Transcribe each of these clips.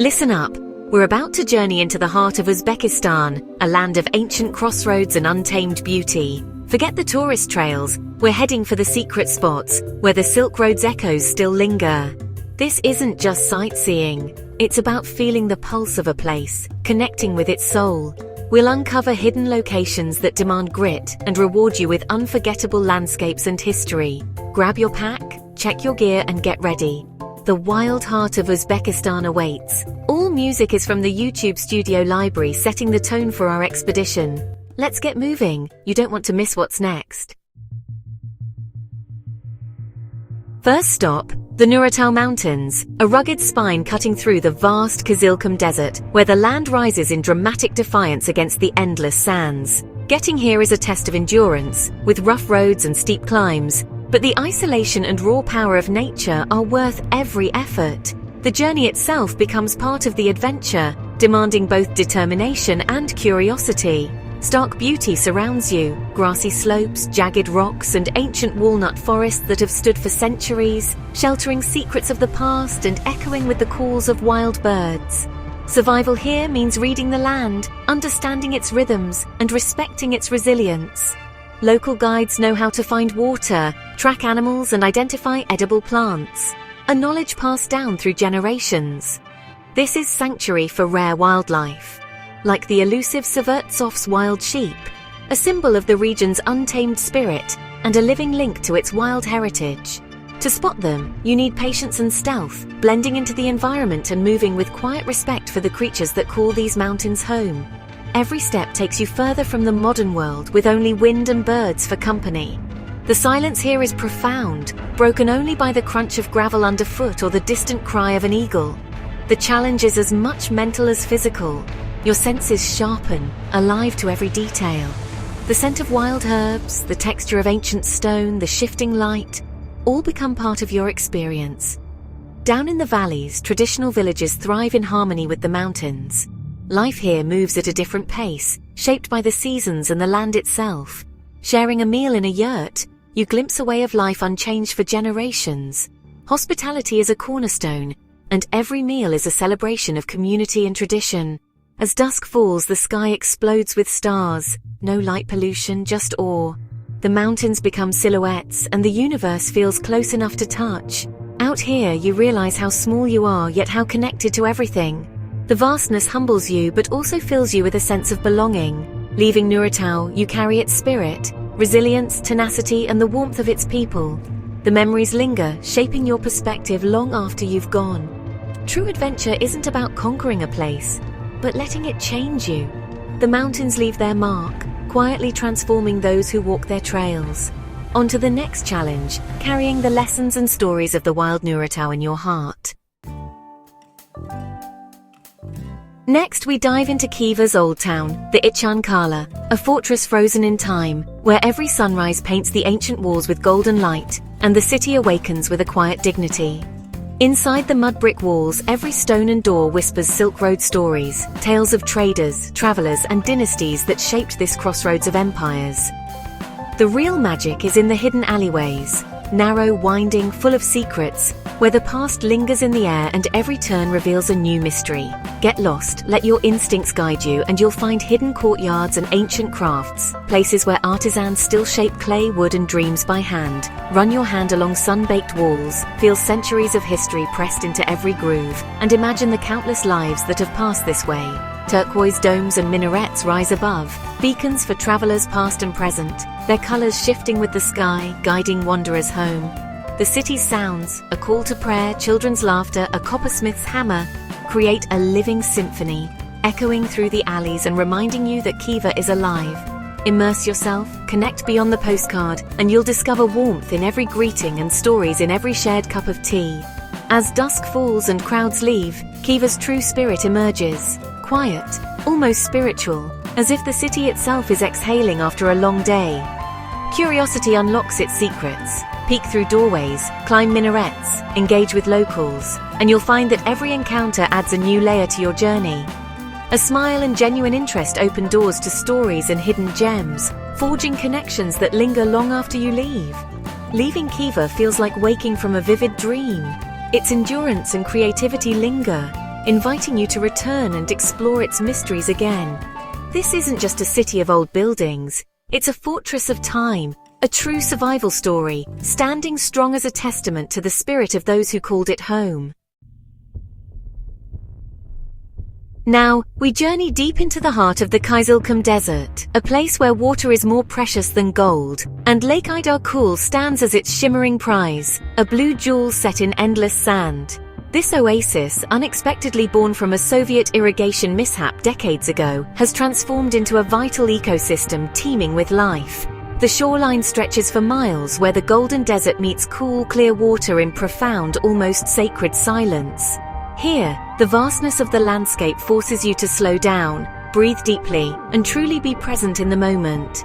Listen up. We're about to journey into the heart of Uzbekistan, a land of ancient crossroads and untamed beauty. Forget the tourist trails. We're heading for the secret spots, where the Silk Road's echoes still linger. This isn't just sightseeing. It's about feeling the pulse of a place, connecting with its soul. We'll uncover hidden locations that demand grit and reward you with unforgettable landscapes and history. Grab your pack, check your gear, and get ready. The wild heart of Uzbekistan awaits. All music is from the YouTube studio library, setting the tone for our expedition. Let's get moving. You don't want to miss what's next. First stop, the Nuratau Mountains, a rugged spine cutting through the vast Kizilkum Desert, where the land rises in dramatic defiance against the endless sands. Getting here is a test of endurance, with rough roads and steep climbs, but the isolation and raw power of nature are worth every effort. The journey itself becomes part of the adventure, demanding both determination and curiosity. Stark beauty surrounds you, grassy slopes, jagged rocks, and ancient walnut forests that have stood for centuries, sheltering secrets of the past and echoing with the calls of wild birds. Survival here means reading the land, understanding its rhythms, and respecting its resilience. Local guides know how to find water, track animals, and identify edible plants, a knowledge passed down through generations. This is sanctuary for rare wildlife, like the elusive Savartsov's wild sheep, a symbol of the region's untamed spirit and a living link to its wild heritage. To spot them, you need patience and stealth, blending into the environment and moving with quiet respect for the creatures that call these mountains home. Every step takes you further from the modern world, with only wind and birds for company. The silence here is profound, broken only by the crunch of gravel underfoot or the distant cry of an eagle. The challenge is as much mental as physical. Your senses sharpen, alive to every detail. The scent of wild herbs, the texture of ancient stone, the shifting light, all become part of your experience. Down in the valleys, traditional villages thrive in harmony with the mountains. Life here moves at a different pace, shaped by the seasons and the land itself. Sharing a meal in a yurt, you glimpse a way of life unchanged for generations. Hospitality is a cornerstone, and every meal is a celebration of community and tradition. As dusk falls, the sky explodes with stars. No light pollution, just awe. The mountains become silhouettes, and the universe feels close enough to touch. Out here, you realize how small you are, yet how connected to everything. The vastness humbles you, but also fills you with a sense of belonging. Leaving Nuratau, you carry its spirit, resilience, tenacity, and the warmth of its people. The memories linger, shaping your perspective long after you've gone. True adventure isn't about conquering a place, but letting it change you. The mountains leave their mark, quietly transforming those who walk their trails. On to the next challenge, carrying the lessons and stories of the wild Nuratau in your heart. Next, we dive into Khiva's old town, the Ichan Kala, a fortress frozen in time, where every sunrise paints the ancient walls with golden light, and the city awakens with a quiet dignity. Inside the mud brick walls, every stone and door whispers Silk Road stories, tales of traders, travelers, and dynasties that shaped this crossroads of empires. The real magic is in the hidden alleyways, narrow, winding, full of secrets, where the past lingers in the air and every turn reveals a new mystery. Get lost, let your instincts guide you, and you'll find hidden courtyards and ancient crafts, places where artisans still shape clay, wood, and dreams by hand. Run your hand along sun-baked walls, feel centuries of history pressed into every groove, and imagine the countless lives that have passed this way. Turquoise domes and minarets rise above, beacons for travelers past and present, their colors shifting with the sky, guiding wanderers home. The city's sounds, a call to prayer, children's laughter, a coppersmith's hammer, create a living symphony, echoing through the alleys and reminding you that Khiva is alive. Immerse yourself, connect beyond the postcard, and you'll discover warmth in every greeting and stories in every shared cup of tea. As dusk falls and crowds leave, Khiva's true spirit emerges, quiet, almost spiritual, as if the city itself is exhaling after a long day. Curiosity unlocks its secrets. Peek through doorways, climb minarets, engage with locals, and you'll find that every encounter adds a new layer to your journey. A smile and genuine interest open doors to stories and hidden gems, forging connections that linger long after you leave. Leaving Khiva feels like waking from a vivid dream. Its endurance and creativity linger, inviting you to return and explore its mysteries again. This isn't just a city of old buildings, it's a fortress of time, a true survival story, standing strong as a testament to the spirit of those who called it home. Now, we journey deep into the heart of the Kizilkum Desert, a place where water is more precious than gold, and Lake Aydarkul stands as its shimmering prize, a blue jewel set in endless sand. This oasis, unexpectedly born from a Soviet irrigation mishap decades ago, has transformed into a vital ecosystem teeming with life. The shoreline stretches for miles where the golden desert meets cool, clear water in profound, almost sacred silence. Here, the vastness of the landscape forces you to slow down, breathe deeply, and truly be present in the moment.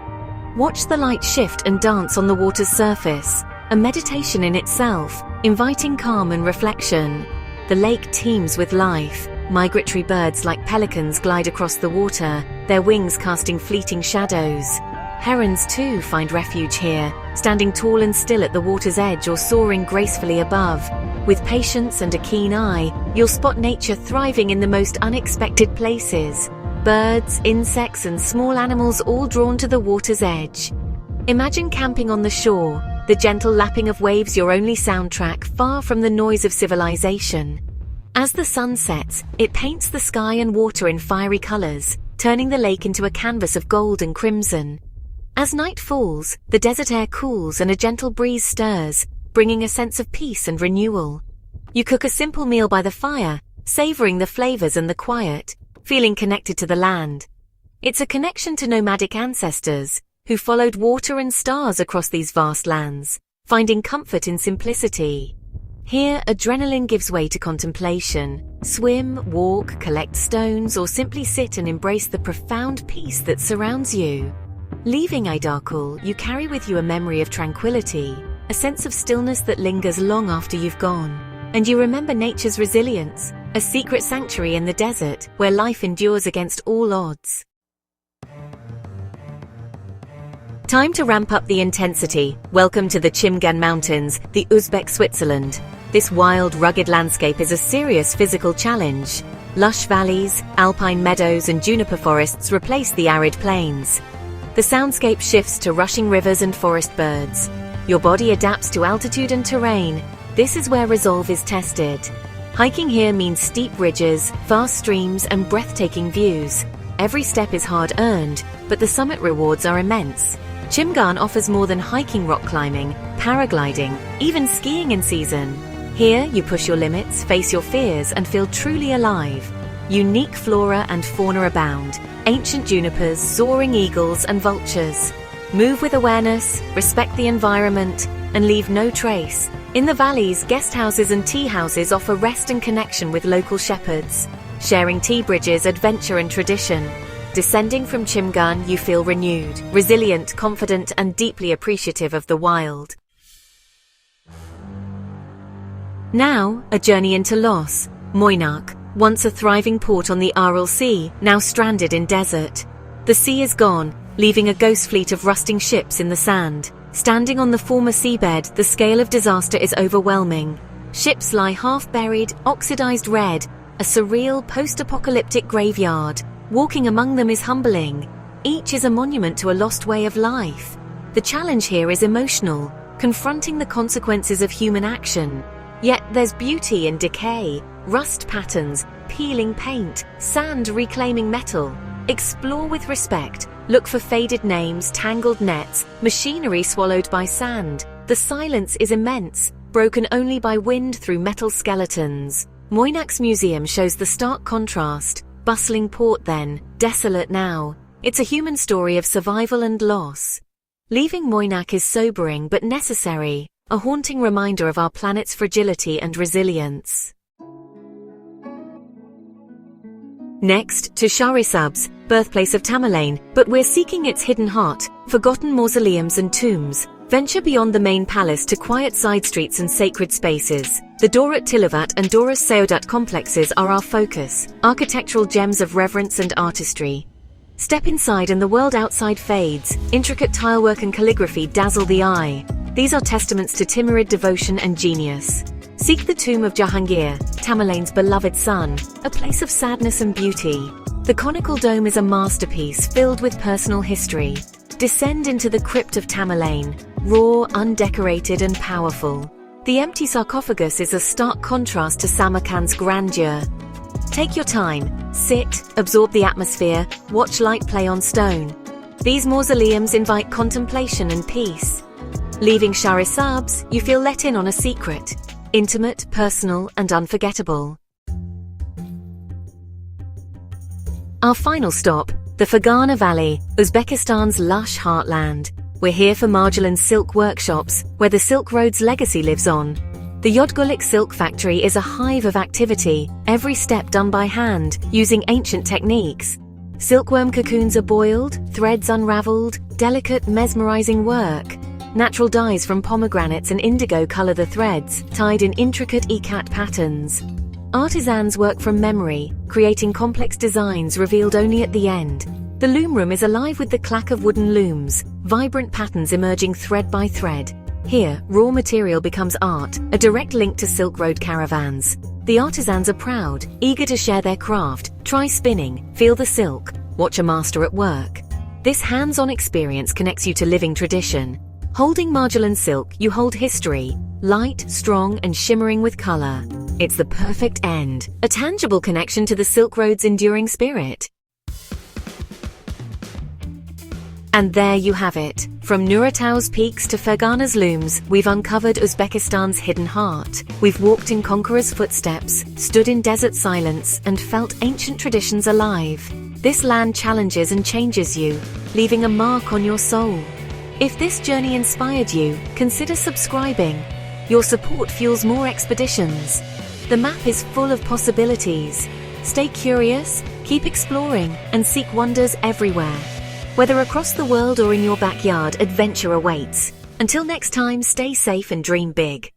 Watch the light shift and dance on the water's surface, a meditation in itself, inviting calm and reflection. The lake teems with life. Migratory birds like pelicans glide across the water, their wings casting fleeting shadows. Herons too find refuge here, standing tall and still at the water's edge or soaring gracefully above. With patience and a keen eye, you'll spot nature thriving in the most unexpected places. Birds, insects, and small animals all drawn to the water's edge. Imagine camping on the shore, the gentle lapping of waves your only soundtrack, far from the noise of civilization. As the sun sets, it paints the sky and water in fiery colors, turning the lake into a canvas of gold and crimson. As night falls, the desert air cools and a gentle breeze stirs, bringing a sense of peace and renewal. You cook a simple meal by the fire, savoring the flavors and the quiet, feeling connected to the land. It's a connection to nomadic ancestors who followed water and stars across these vast lands, finding comfort in simplicity. Here, adrenaline gives way to contemplation. Swim, walk, collect stones, or simply sit and embrace the profound peace that surrounds you. Leaving Aydarkul, you carry with you a memory of tranquility, a sense of stillness that lingers long after you've gone. And you remember nature's resilience, a secret sanctuary in the desert where life endures against all odds. Time to ramp up the intensity. Welcome to the Chimgan Mountains, the Uzbek Switzerland. This wild, rugged landscape is a serious physical challenge. Lush valleys, alpine meadows, and juniper forests replace the arid plains. The soundscape shifts to rushing rivers and forest birds. Your body adapts to altitude and terrain. This is where resolve is tested. Hiking here means steep ridges, vast streams, and breathtaking views. Every step is hard-earned, but the summit rewards are immense. Chimgan offers more than hiking, rock climbing, paragliding, even skiing in season. Here, you push your limits, face your fears, and feel truly alive. Unique flora and fauna abound. Ancient junipers, soaring eagles, and vultures. Move with awareness, respect the environment, and leave no trace. In the valleys, guest houses and tea houses offer rest and connection with local shepherds. Sharing tea bridges, adventure and tradition. Descending from Chimgan, you feel renewed, resilient, confident, and deeply appreciative of the wild. Now, a journey into loss. Moynak, once a thriving port on the Aral Sea, now stranded in desert. The sea is gone, leaving a ghost fleet of rusting ships in the sand. Standing on the former seabed, the scale of disaster is overwhelming. Ships lie half-buried, oxidized red, a surreal post-apocalyptic graveyard. Walking among them is humbling. Each is a monument to a lost way of life. The challenge here is emotional, confronting the consequences of human action. Yet there's beauty in decay, rust patterns, peeling paint, sand reclaiming metal. Explore with respect. Look for faded names, tangled nets, machinery swallowed by sand. The silence is immense, broken only by wind through metal skeletons. Moynak's museum shows the stark contrast. Bustling port then, desolate now. It's a human story of survival and loss. Leaving Moynak is sobering but necessary, a haunting reminder of our planet's fragility and resilience. Next, to Sharisabz, birthplace of Tamerlane, but we're seeking its hidden heart, forgotten mausoleums and tombs. Venture beyond the main palace to quiet side streets and sacred spaces. The Dorat Tilavat and Doras Seodat complexes are our focus, architectural gems of reverence and artistry. Step inside and the world outside fades. Intricate tilework and calligraphy dazzle the eye. These are testaments to Timurid devotion and genius. Seek the tomb of Jahangir, Tamerlane's beloved son, a place of sadness and beauty. The conical dome is a masterpiece filled with personal history. Descend into the crypt of Tamerlane, raw, undecorated and powerful. The empty sarcophagus is a stark contrast to Samarkand's grandeur. Take your time, sit, absorb the atmosphere, watch light play on stone. These mausoleums invite contemplation and peace. Leaving Shahrisabz, you feel let in on a secret. Intimate, personal, and unforgettable. Our final stop, the Fergana Valley, Uzbekistan's lush heartland. We're here for Marjalan's silk workshops, where the Silk Road's legacy lives on. The Yodgulik Silk Factory is a hive of activity, every step done by hand, using ancient techniques. Silkworm cocoons are boiled, threads unraveled, delicate, mesmerizing work. Natural dyes from pomegranates and indigo color the threads, tied in intricate ikat patterns. Artisans work from memory, creating complex designs revealed only at the end. The loom room is alive with the clack of wooden looms, vibrant patterns emerging thread by thread. Here, raw material becomes art, a direct link to Silk Road caravans. The artisans are proud, eager to share their craft. Try spinning, feel the silk, watch a master at work. This hands-on experience connects you to living tradition. Holding Marjalan silk, you hold history, light, strong, and shimmering with color. It's the perfect end, a tangible connection to the Silk Road's enduring spirit. And there you have it. From Nuratau's peaks to Fergana's looms, we've uncovered Uzbekistan's hidden heart. We've walked in conquerors' footsteps, stood in desert silence, and felt ancient traditions alive. This land challenges and changes you, leaving a mark on your soul. If this journey inspired you, consider subscribing. Your support fuels more expeditions. The map is full of possibilities. Stay curious, keep exploring, and seek wonders everywhere. Whether across the world or in your backyard, adventure awaits. Until next time, stay safe and dream big.